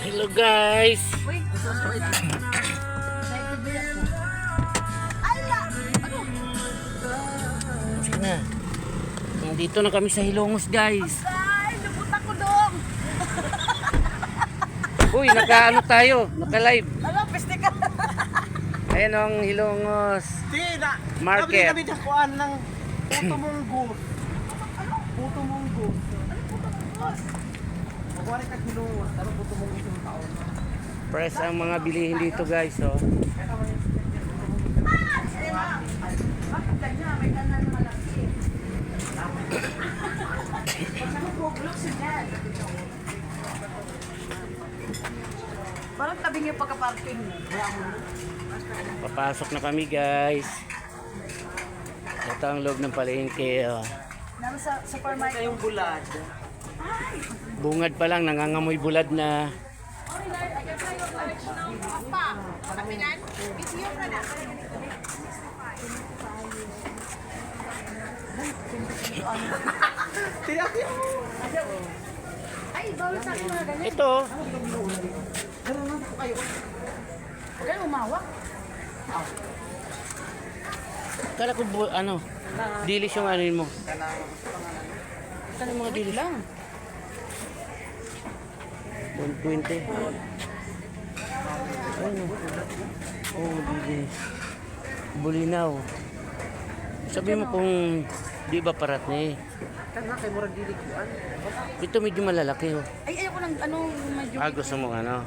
Hello guys. Wait. Ala! Ano? Sige na. Nandito na kami sa Hilongos guys. Ay, nabuta ko dong. Uy, naka-ano tayo? Naka-live. Alam, peste ka. Ayan ang Hilongos Tila. Market. Kami nakuhaan ng puto munggo. Puto munggo. Magwari ka kilungon, pero puto munggo yung taon. Press ang mga bilihin dito guys. Oh. Bakit ganyan? May kanan na malaki. Parang tabi niyo pagka-parking mo. Papasok na kami guys. Ito ang loob ng palengke. Oh. Naman sa supermarket. Kayong bulad. Bungad pa lang, nangangamoy bulad na. Tila ko. Ay, bawal sa akin mga ganyan. Ito. Huwag kayo umawak. Kala ko ano, dilis yung ano mo. Kala mga dilis lang. 120. Ano? Oh, dilis. Bulinaw. Sabi mo kung di ba parat na eh. Kana kay murag dili kuan. Ito medyo malalaki oh. Ay, ayoko ng ano, medyo. Gusto mo ano?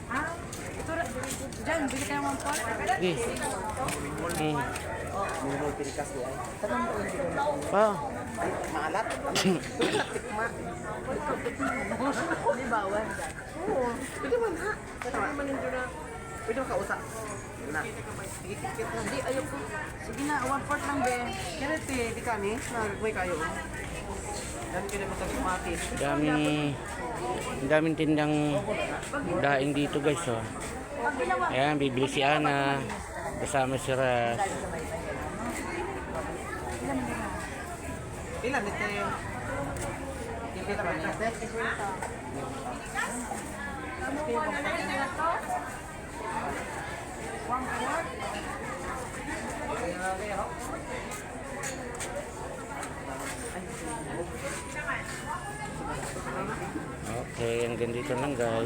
Ah, ito, dyan, bili kayo ng pot. Sige. Munggo pilikas ni ay. Pa. Maalat. Tikma. Hindi bawal. Oo. Pwede man ha. Pwede man yun na. Pwede man kausap. Na. Ikikit na. Hindi, ayoko. Sige na, 1/4 lang, be. Kaya di kami. Nagmay kayo. Dami ka na matagsumatis. Daming tindang daing dito guys oh. Pag ginawa, Ayan, bibili si Ana. Kasama si Ras. Ilan ito yung... Ikita ba niya? Okay, hanggang dito lang guys.